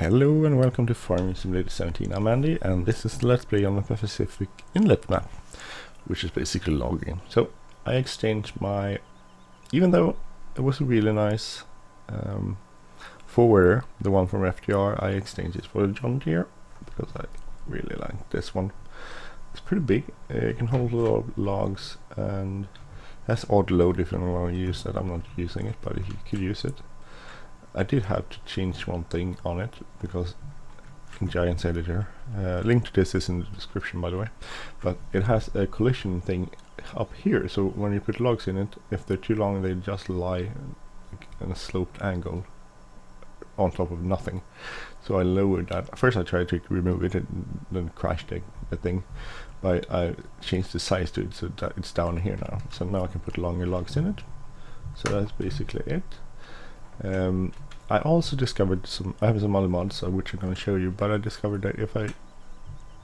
Hello and welcome to Farming Simulator 17. I'm Andy and this is the Let's Play on the Pacific Inlet map, which is basically logging. So I exchanged my, even though it was a really nice forwarder, the one from FDR, I exchanged it for the John Deere because I really like this one. It's pretty big, it can hold a lot of logs and has auto load if you don't want to use that. I'm not using it, but if you could use it. I did have to change one thing on it because in Giants Editor, link to this is in the description by the way, but it has a collision thing up here, so when you put logs in it, if they're too long they just lie in a sloped angle on top of nothing. So I lowered that. First I tried to remove it and then crashed the thing, but I changed the size to it so that it's down here now. So now I can put longer logs in it. So that's basically it. I also discovered I have some other mods which I'm going to show you, but I discovered that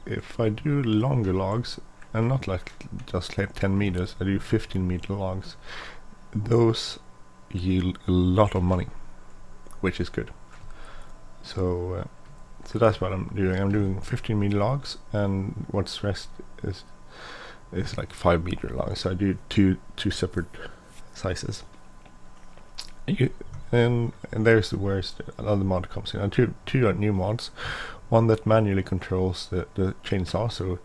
if I do longer logs and not like just like 10 meters, I do 15-meter logs, those yield a lot of money, which is good. So so that's what I'm doing. I'm doing 15-meter logs, and what's rest is like 5-meter logs. So I do two separate sizes. And there's where another mod comes in. And two new mods. One that manually controls the chainsaw, so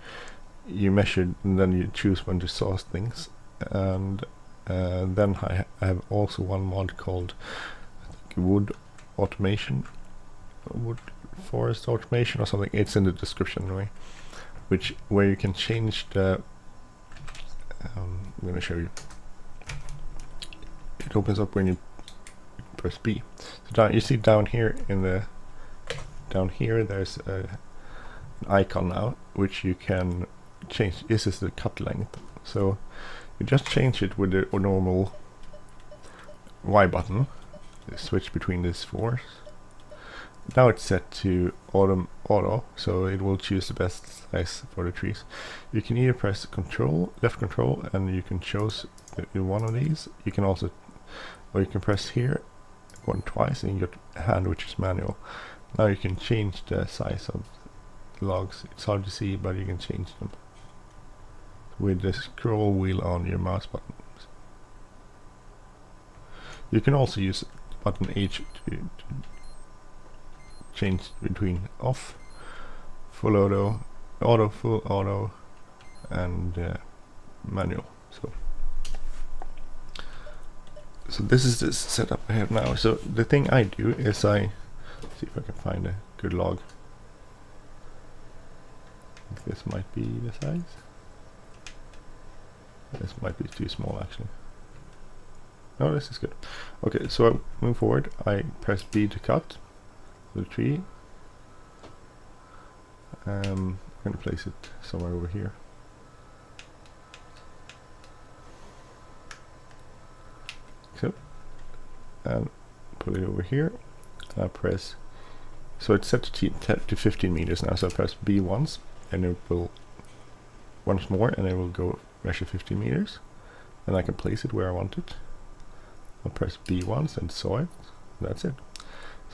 you measure and then you choose when to saw things. And then I have also one mod called, I think, wood forest automation or something. It's in the description anyway. Where you can change the. I'm going to show you. It opens up when you press B. So you see down here there's an icon now which you can change. This is the cut length, so you just change it with the normal Y button. Switch between these four. Now it's set to auto, so it will choose the best size for the trees. You can either press left control, and you can choose one of these. You can also, or you can press here twice and you get a hand which is manual. Now you can change the size of the logs. It's hard to see, but you can change them with the scroll wheel on your mouse button. You can also use button H to change between off, full auto, full auto, and manual. So this is the setup I have now. So the thing I do is see if I can find a good log. I think this might be the size. This might be too small actually. No, this is good. Okay, so I move forward. I press B to cut the tree. I'm going to place it somewhere over here. So, and put it over here. And I press, so it's set to 15 meters now. So I press B once, and it will once more, and it will go measure 15 meters. Then I can place it where I want it. I'll press B once and saw it. That's it.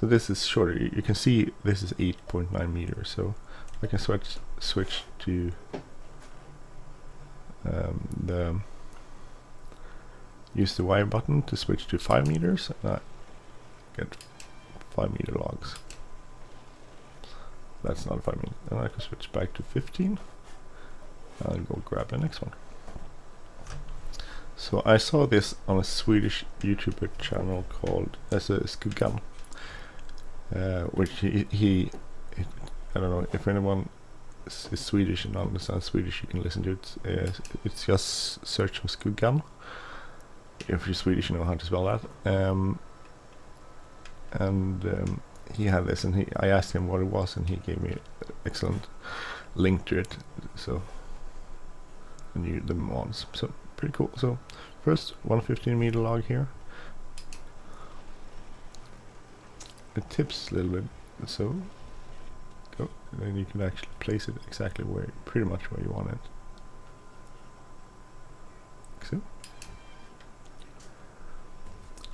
So this is shorter. You can see this is 8.9 meters. So I can switch to use the Y button to switch to 5 meters, and I get 5-meter logs. That's not 5 meters. And I can switch back to 15. I'll go grab the next one. So I saw this on a Swedish YouTuber channel called Skuggan, which he I don't know if anyone is Swedish and understands Swedish, you can listen to it. It's just search for Skuggan. If you're Swedish, you know how to spell that. He had this, and I asked him what it was, and he gave me an excellent link to it. So I knew the mods. So pretty cool. So first, 115-meter log here. It tips a little bit, so go, and then you can actually place it exactly pretty much where you want it. So.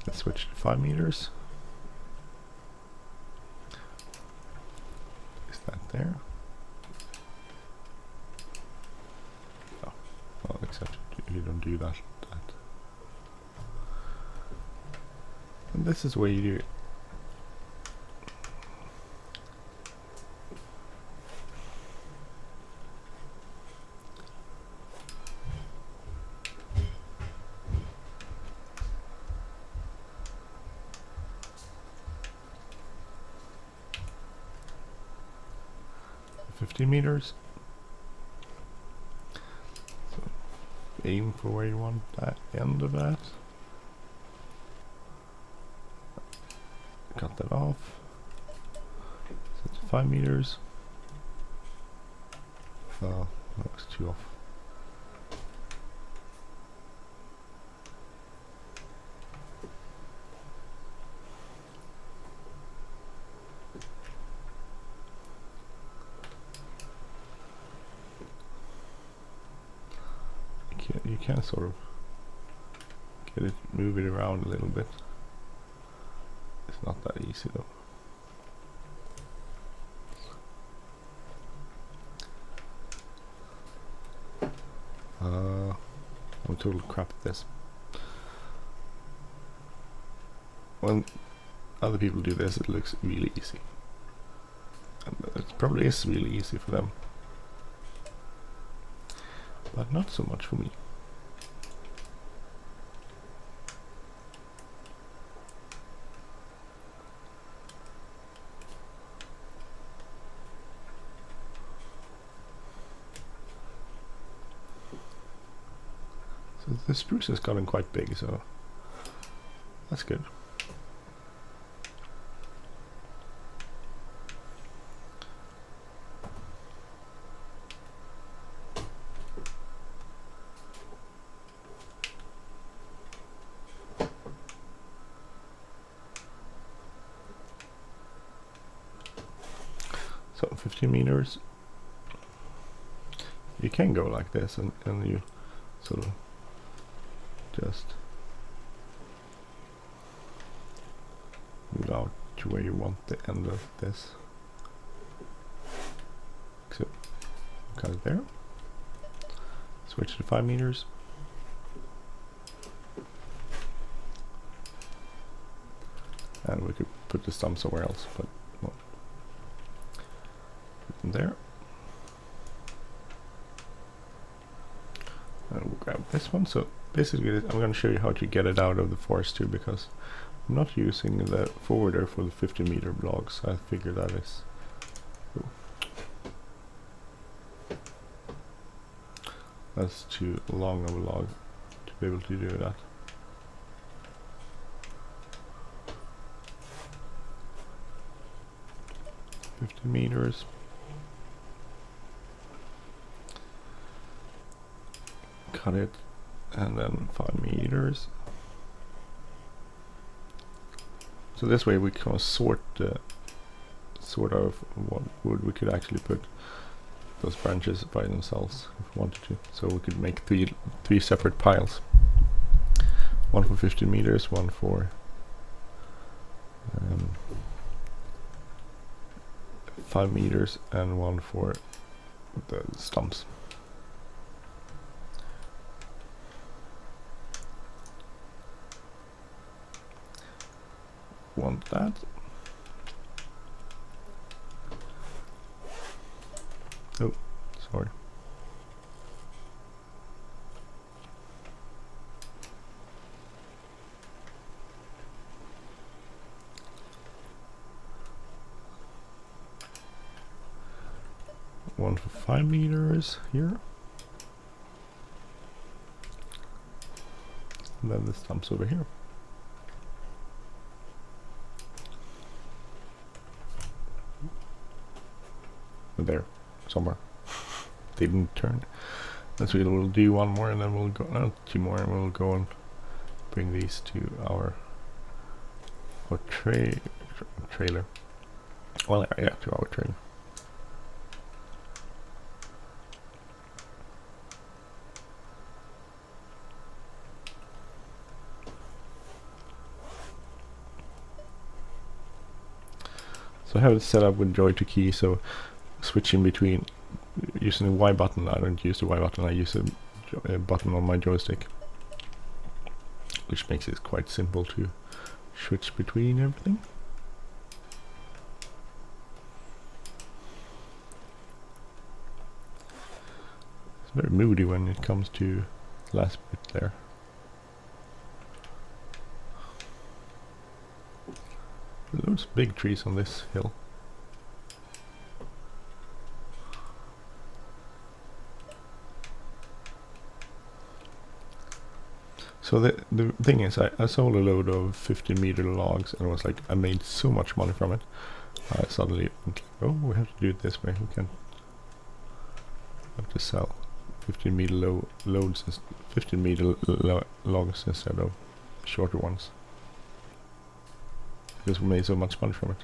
Let's switch to 5 meters. there. Oh, well, except you don't do that. And this is where you do it. $50 meters. So aim for where you want that end of that. Cut that off. So it's 5 meters. Oh, that was too off. You can sort of get it, move it around a little bit. It's not that easy though. I'm total crap at this. When other people do this, it looks really easy. And it probably is really easy for them, but not so much for me. So the spruce has gotten quite big, so that's good. So 15 meters. You can go like this, and you sort of just move out to where you want the end of this. So cut it there. Switch to 5 meters. And we could put the stump somewhere else, but well, put them there. And we'll grab this one. So basically I'm going to show you how to get it out of the forest too, because I'm not using the forwarder for the 50-meter logs. I figure that is that's too long of a log to be able to do that. $50 meters. Cut it, and then 5 meters. So this way we can sort of what wood we could actually put those branches by themselves if we wanted to. So we could make three separate piles. One for 50 meters, one for 5 meters, and one for the stumps. Want that. Oh, sorry. One for 5 meters here. And then the stumps over here. There, somewhere. Didn't turn. And so we'll do one more, and then we'll go, 2 more, and we'll go and bring these to our trailer. Well, yeah, to our trailer. So I have it set up with joy to key, so switching between using the Y button. I don't use the Y button, I use a button on my joystick, which makes it quite simple to switch between everything. It's very moody when it comes to the last bit there. Loads of big trees on this hill. So the thing is, I sold a load of 15-meter logs, and it was like I made so much money from it. I suddenly went, oh, we have to do it this way. We can have to sell 15-meter loads, 15-meter logs instead of shorter ones, because we made so much money from it.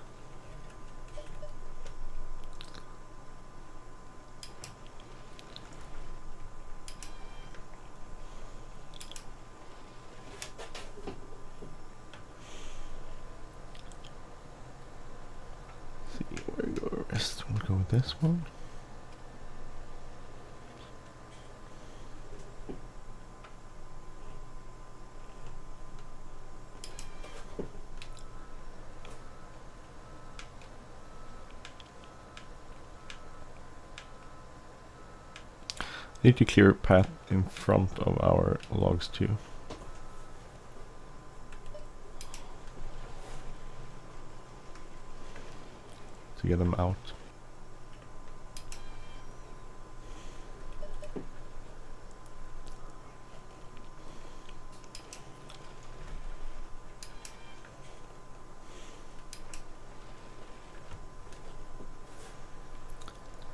We'll go with this one. Need to clear a path in front of our logs too, to get them out.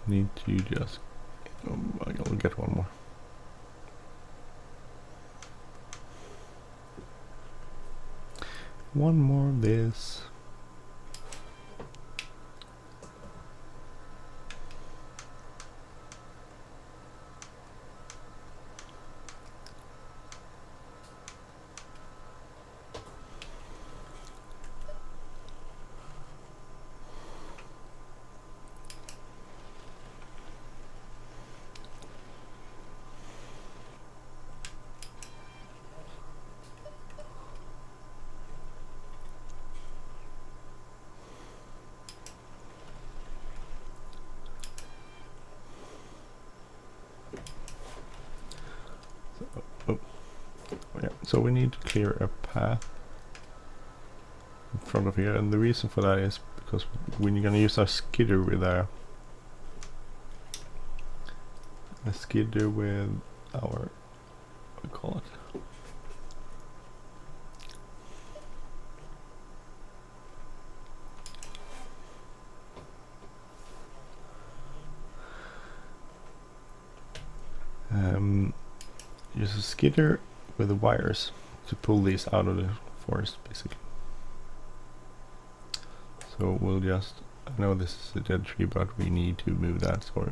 Need to just, I'll get one more. One more of this. So we need to clear a path in front of here, and the reason for that is because we're gonna use our skidder with a skidder with our, what do we call it? Use a skidder with the wires to pull these out of the forest, basically. So we'll just, I know this is a dead tree, but we need to move that, so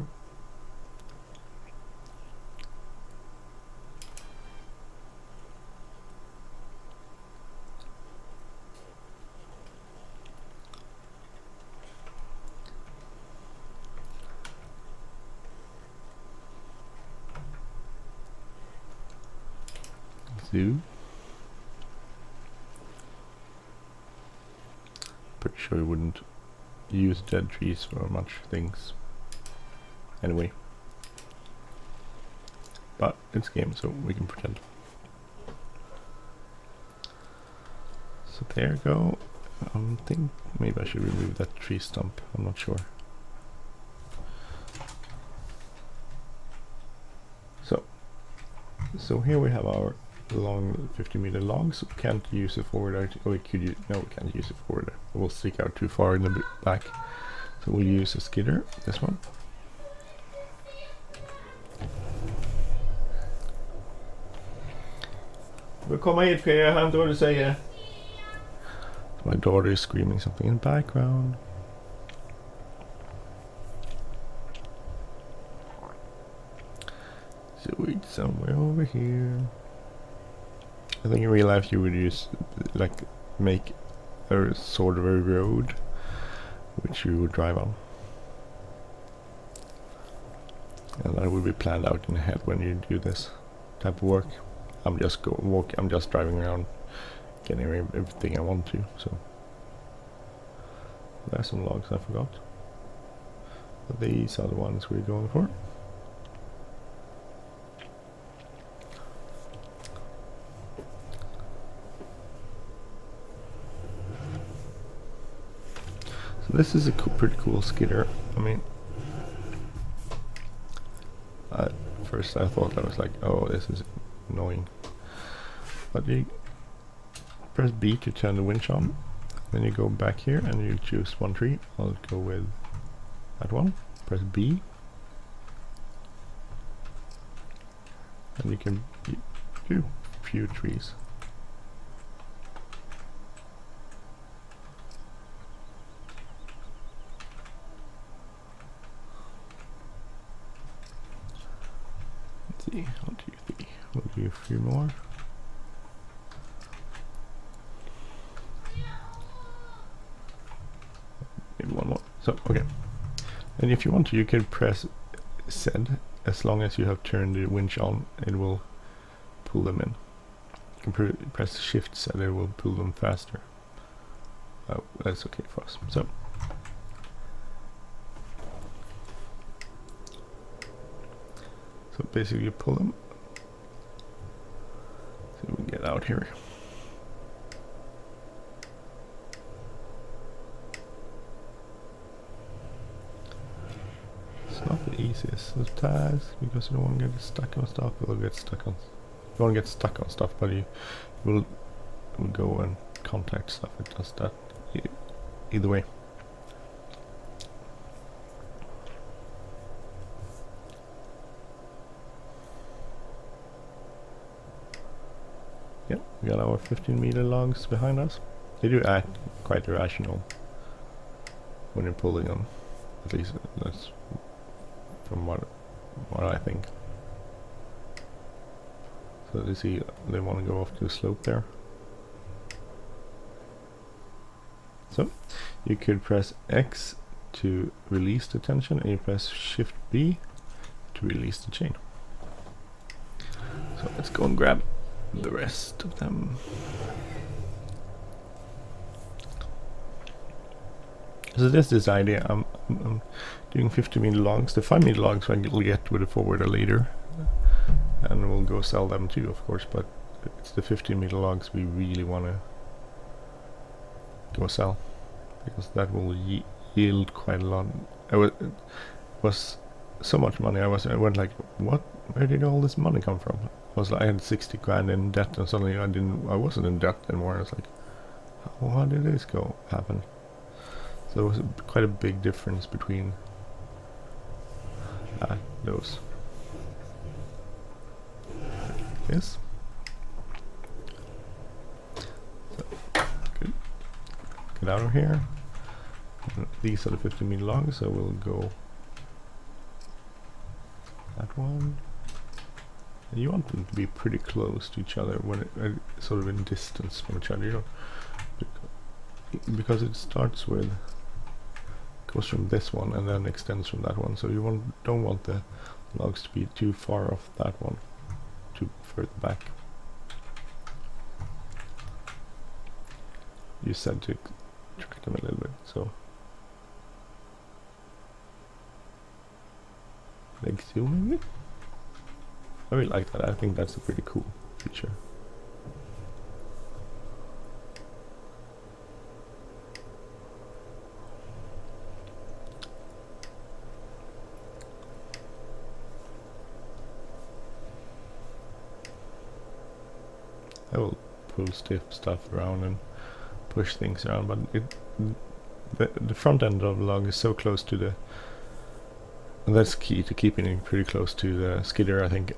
pretty sure you wouldn't use dead trees for much things anyway, but it's a game, so we can pretend. So there you go. I think maybe I should remove that tree stump, I'm not sure. So here we have our long 50-meter logs. We can't use it forward. Oh, we could use, no, we can't use it forward. It will stick out too far in the back. So we'll use a skidder, this one. We'll komma hit, Freja, jag har inte vad du säger. My daughter is screaming something in the background. So it's somewhere over here. I think in real life you would use, like, make a sort of a road which you would drive on. and that will be planned out in the head when you do this type of work. I'm just I'm just driving around getting everything I want to. So there's some logs I forgot, but these are the ones we're going for. So this is a pretty cool skidder. I mean, first I thought I was like, oh, this is annoying, but you press B to turn the winch on, then you go back here and you choose one tree. I'll go with that one. Press B, and you can do a few trees. Let's see, 1, 2, 3. We'll do a few more. Maybe one more. So, okay. And if you want to, you can press Z. As long as you have turned the winch on, it will pull them in. You can press Shift Z, it will pull them faster. Oh, that's okay for us. So basically you pull them. So we can get out here. It's not the easiest of tasks because you don't want to get stuck on stuff. You'll get stuck on. You don't want to get stuck on stuff, but you will go and contact stuff. It does that either way. Yep, we got our 15-meter logs behind us. They do act quite irrational when you're pulling them. At least that's from what I think. So you see, they want to go off to the slope there. So you could press X to release the tension, and you press Shift B to release the chain. So let's go and grab the rest of them. So this is the idea. I'm doing 50-meter logs. The 5-meter logs we'll get with a forwarder later, and we'll go sell them too, of course. But it's the 15-meter logs we really want to go sell, because that will yield quite a lot. It was so much money. I went like, what? Where did all this money come from? I had 60 grand in debt, and suddenly I wasn't in debt anymore. I was like, how did this happen? So it was quite a big difference between those. Yes. So, good. Get out of here. These are the 50-meter logs, so we'll go that one. And you want them to be pretty close to each other, when sort of in distance from each other. You don't, because it starts with, goes from this one and then extends from that one. So you don't want the logs to be too far off that one, too further back. You said to track them a little bit, so like zooming it. I really like that. I think that's a pretty cool feature. I will pull stuff around and push things around, but the front end of the log is so close to the, and that's key to keeping it pretty close to the skidder, I think,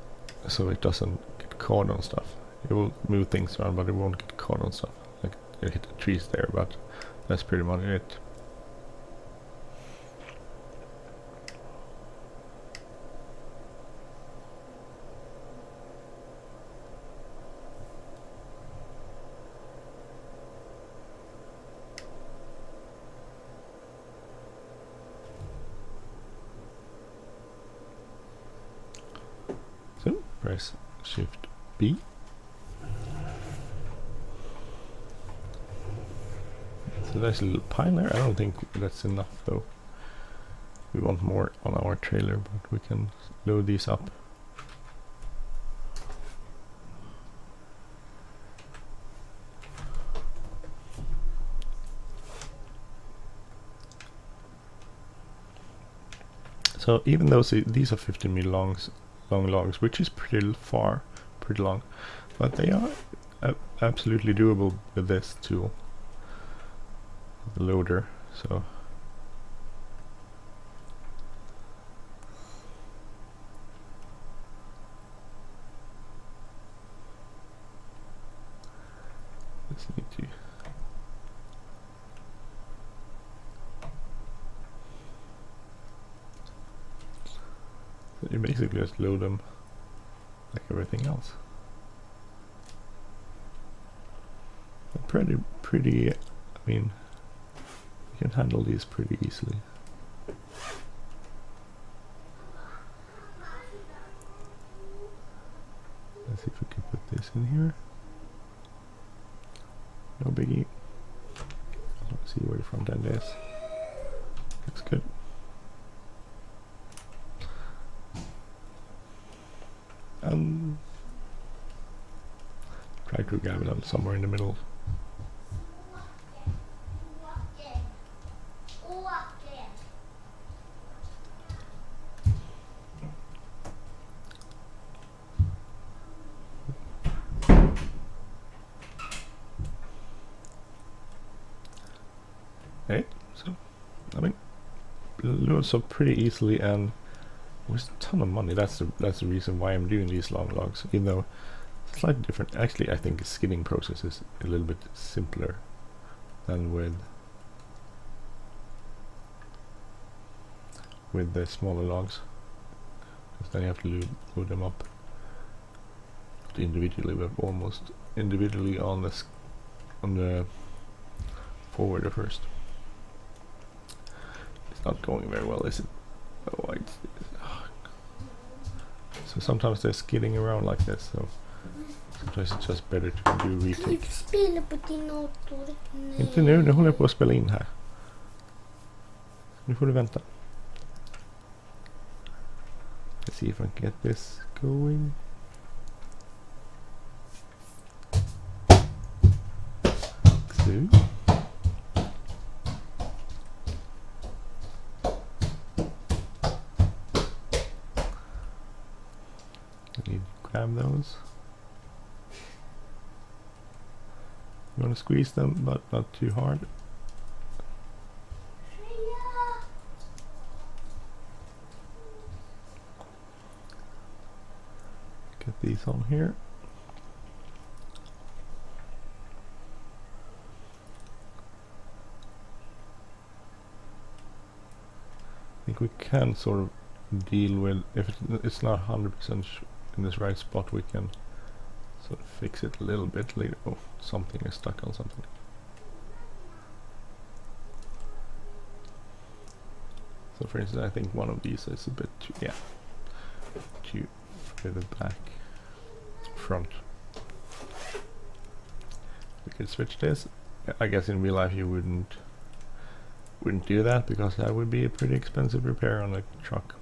so it doesn't get caught on stuff. It will move things around, but it won't get caught on stuff. Like, it hit the trees there, but that's pretty much it. press Shift B. So there's a little pile there. I don't think that's enough though. We want more on our trailer, but we can load these up. So even though these are 15 meter long logs, which is pretty long, but they are absolutely doable with this tool, the loader. So just need to. So you basically just load them like everything else. Pretty. I mean, you can handle these pretty easily. Let's see if we can put this in here. No biggie. Let's see where the front end is. Looks good. Try to grab them somewhere in the middle. Okay, so I mean, loads up pretty easily and with a ton of money. That's the reason why I'm doing these long logs, even though it's slightly different. Actually, I think the skidding process is a little bit simpler than with the smaller logs, because then you have to load them up individually, but almost individually on the forwarder first. It's not going very well, is it? Oh, so sometimes they're skidding around like this, so sometimes it's just better to do retake. Inte nu, nu håller jag på att spela in här. Nu får du vänta. Let's see if I can get this going. So. I need to grab those. You want to squeeze them, but not too hard. Get these on here. I think we can sort of deal with, if it's not 100% in this right spot, we can sort of fix it a little bit later. Oh, something is stuck on something. So for instance, I think one of these is a bit too further back, front. We could switch this. I guess in real life you wouldn't do that, because that would be a pretty expensive repair on a truck.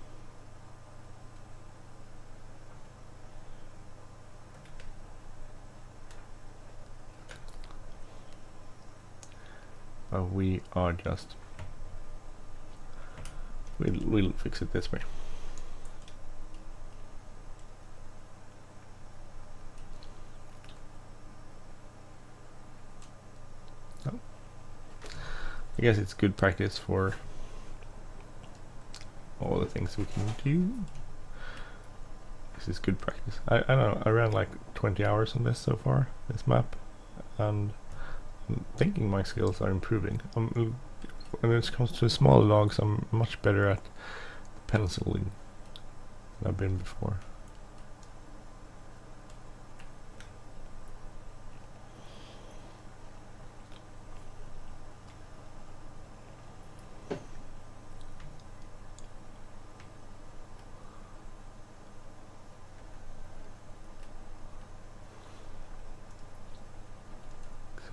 We are just we'll fix it this way. Oh. I guess it's good practice for all the things we can do. This is good practice. I don't know, I ran like 20 hours on this so far, this map, and I'm thinking my skills are improving. When it comes to small logs, I'm much better at penciling than I've been before.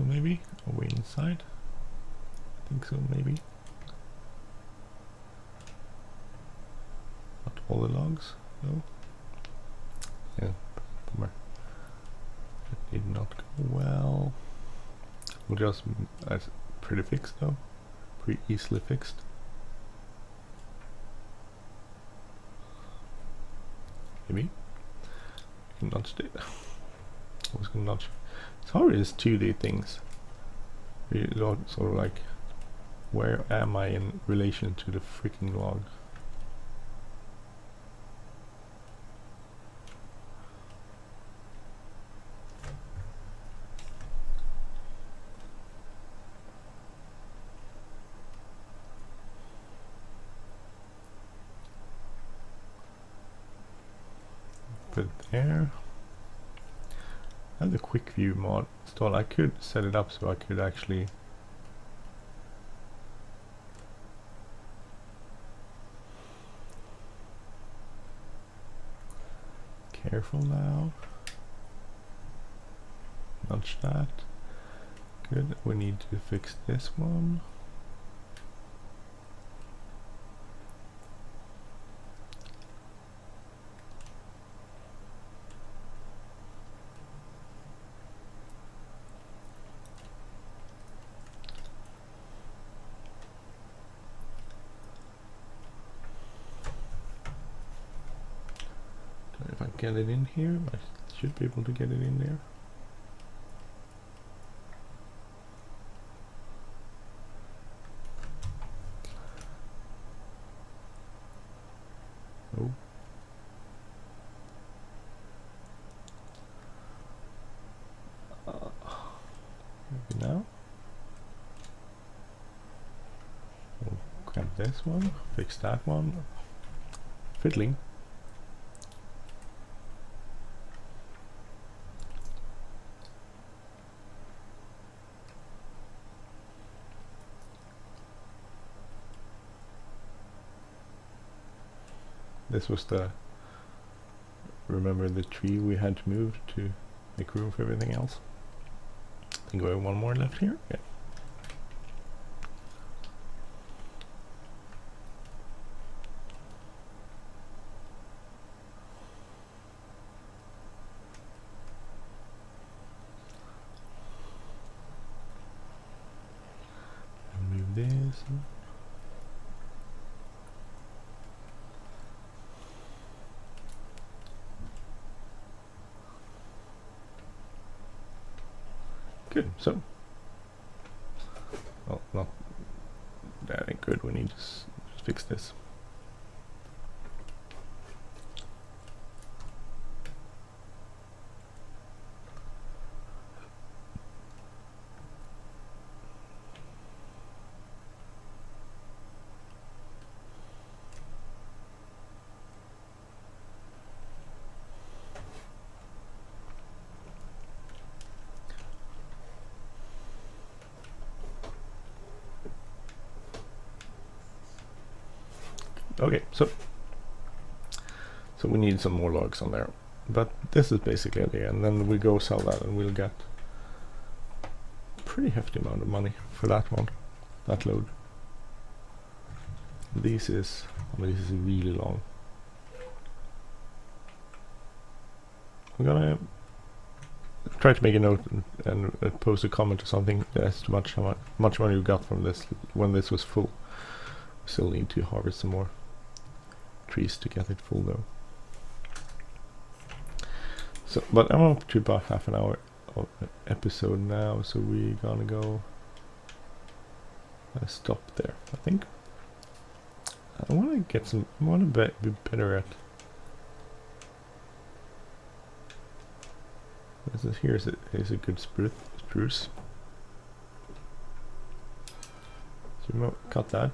one maybe? Are we inside? I think so, maybe. Not all the logs, no. Yeah, bummer. That did not go well. We'll just, that's pretty fixed though. Pretty easily fixed. Maybe. You can nudge it. I was gonna nudge. It's hard as 2D things. You got sort of like, where am I in relation to the freaking log? Put it there. I have the quick view mod installed. I could set it up so I could actually careful now. Nudge that. Good. We need to fix this one. If I get it in here, I should be able to get it in there. Oh. Maybe now. We'll grab this one, fix that one. Fiddling. This was the, remember the tree we had to move to make room for everything else? I think we have one more left here. Yeah. And move this. Good, so, well, not that ain't good, we need to just fix this. Okay, so we need some more logs on there, but this is basically it, and then we go sell that and we'll get a pretty hefty amount of money for that one, that load. This is really long. I'm gonna try to make a note and post a comment or something as to how much money we got from this when this was full. Still need to harvest some more trees to get it full though. So, but I'm up to about half an hour of episode now, so we're gonna go stop there. I think I want to get some. I want to be better at. This is here's a good spruce. So we cut that.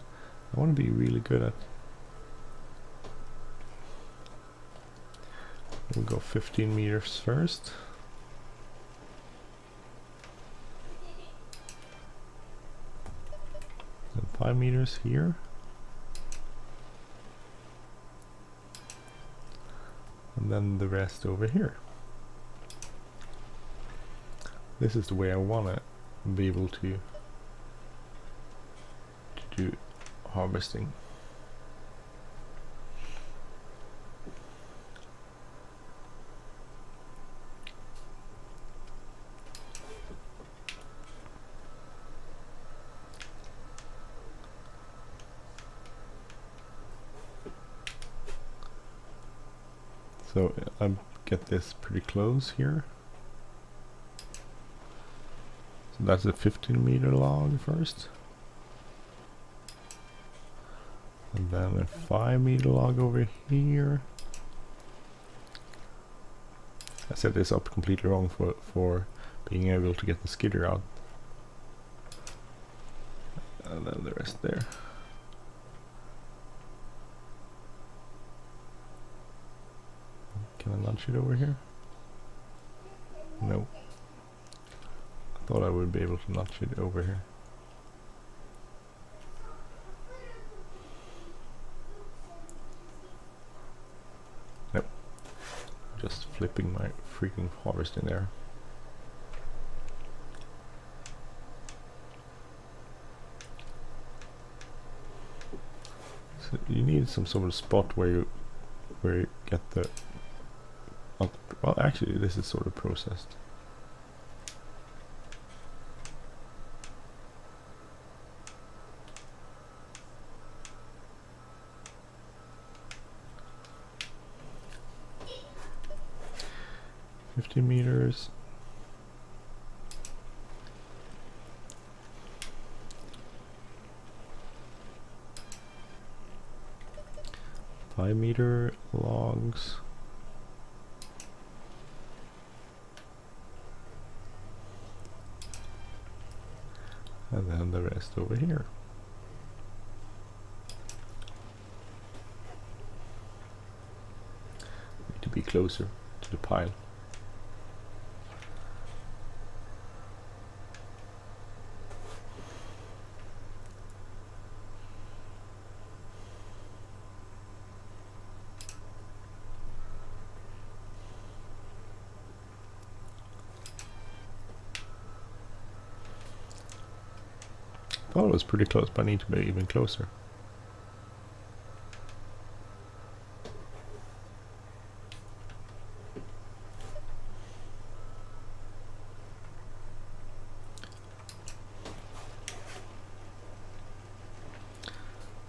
I want to be really good at. We'll go 15 meters first. And 5 meters here. And then the rest over here. This is the way I want be able to do harvesting. So I get this pretty close here. So that's a 15-meter log first. And then a 5-meter log over here. I set this up completely wrong for being able to get the skidder out. And then the rest there. Can I nudge it over here? No. I thought I would be able to nudge it over here. Nope. Just flipping my freaking harvest in there. So you need some sort of spot where you get the well, actually this is sort of processed. $50 meters. $5-meter logs. And then the rest over here. Need to be closer to the pile. I thought it was pretty close, but I need to be even closer.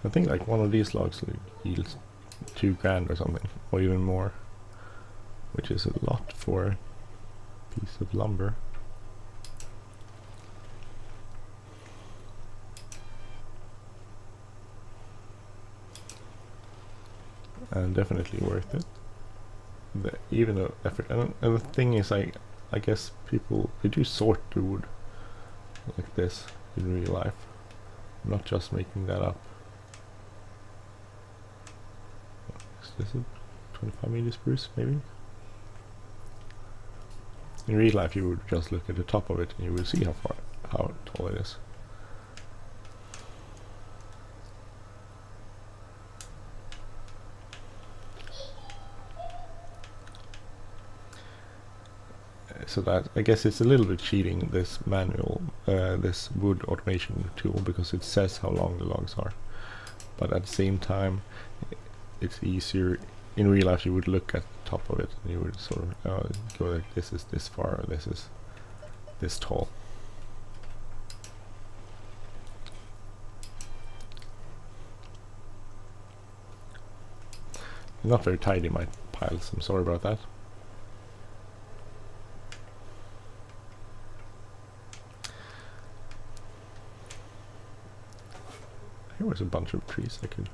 I think like one of these logs yields $2,000 or something, or even more, which is a lot for a piece of lumber. And definitely worth it. Even the effort, and the thing is, I guess people, they do sort the wood like this in real life. I'm not just making that up. Is this a 25-meter spruce, maybe? In real life, you would just look at the top of it and you will see how tall it is. So that, I guess it's a little bit cheating, this manual, this wood automation tool, because it says how long the logs are. But at the same time, it's easier. In real life, you would look at the top of it and you would sort of go like, this is this far, or this is this tall. Not very tidy, my piles, I'm sorry about that. Here was a bunch of trees I could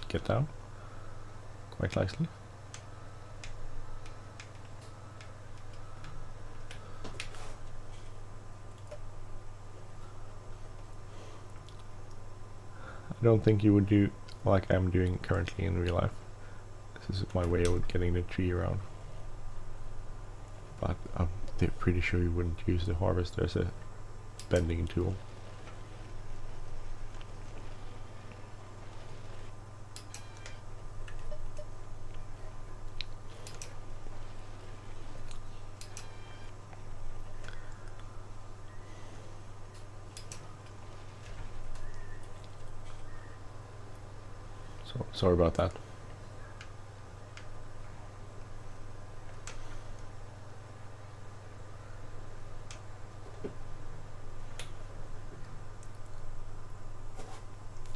get down quite nicely. I don't think you would do like I'm doing currently in real life. This is my way of getting the tree around. But I'm pretty sure you wouldn't use the harvester as a bending tool. So sorry about that.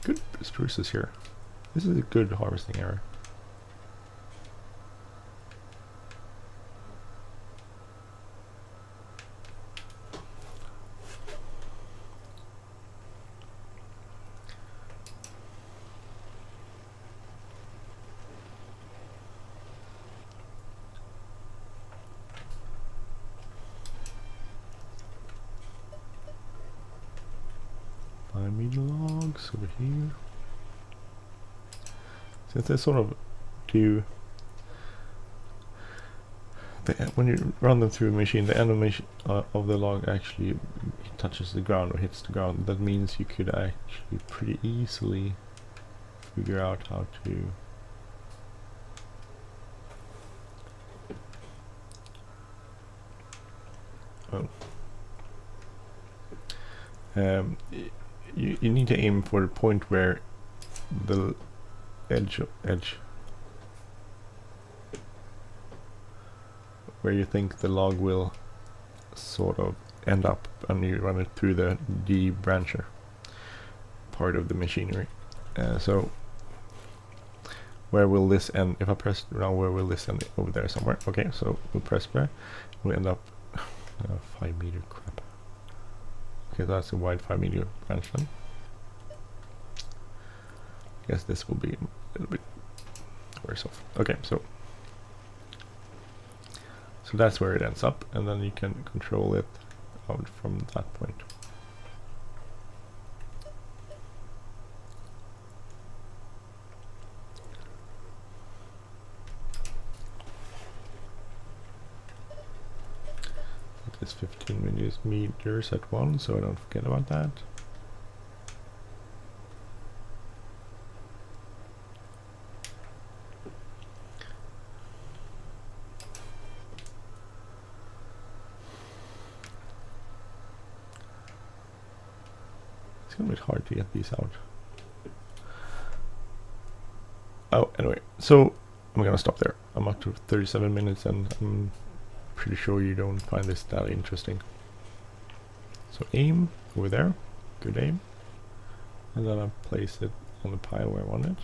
Good spruces here. This is a good harvesting area. Meter logs over here. Since they sort of do when you run them through a machine, the animation of the log actually touches the ground or hits the ground. That means you could actually pretty easily figure out how to you need to aim for the point where the edge where you think the log will sort of end up, and you run it through the debrancher part of the machinery. So where will this end? If I press now, where will this end? Over there somewhere. Okay, so we'll press there. We'll end up 5 meter crap. Okay, that's a wide 5 meter branch then. I guess this will be a little bit worse off. Okay, so that's where it ends up, and then you can control it out from that point. It is 15 meters at 1, so I don't forget about that. It's a bit hard to get these out. Oh, anyway, so I'm gonna stop there. I'm up to 37 minutes, and I'm pretty sure you don't find this that interesting. So aim over there, good aim, and then I place it on the pile where I want it.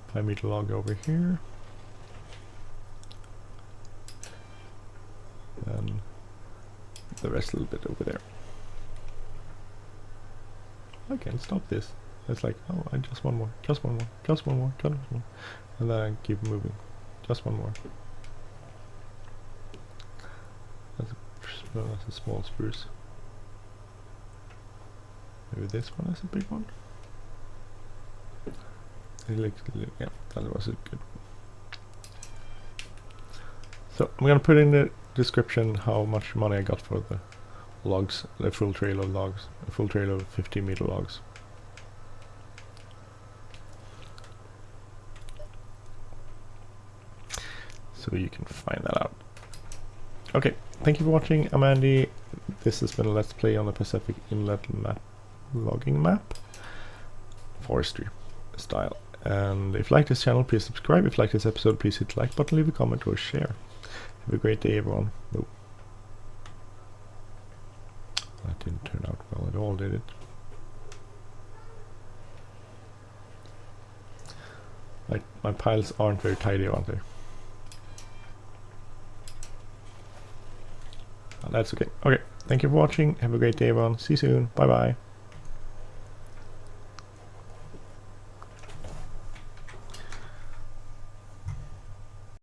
Five meter log over here, and the rest a little bit over there. I can't stop this. It's like, oh, I just one more, just one more, just one more, just one more, and then I keep moving. Just one more. That's a small spruce. Maybe this one is a big one. It looks, yeah, that was a good one. So I'm gonna put in the description how much money I got for the logs, the full trail of logs, a full trail of 50 meter logs. So you can find that out. Okay, thank you for watching. I'm Andy. This has been a Let's Play on the Pacific Inlet Logging map, forestry style. And if you like this channel, please subscribe. If you like this episode, please hit the like button, leave a comment or share. Have a great day, everyone. Oh. That didn't turn out well at all, did it? My piles aren't very tidy, aren't they? That's okay. Okay, thank you for watching. Have a great day, everyone. See you soon. Bye bye.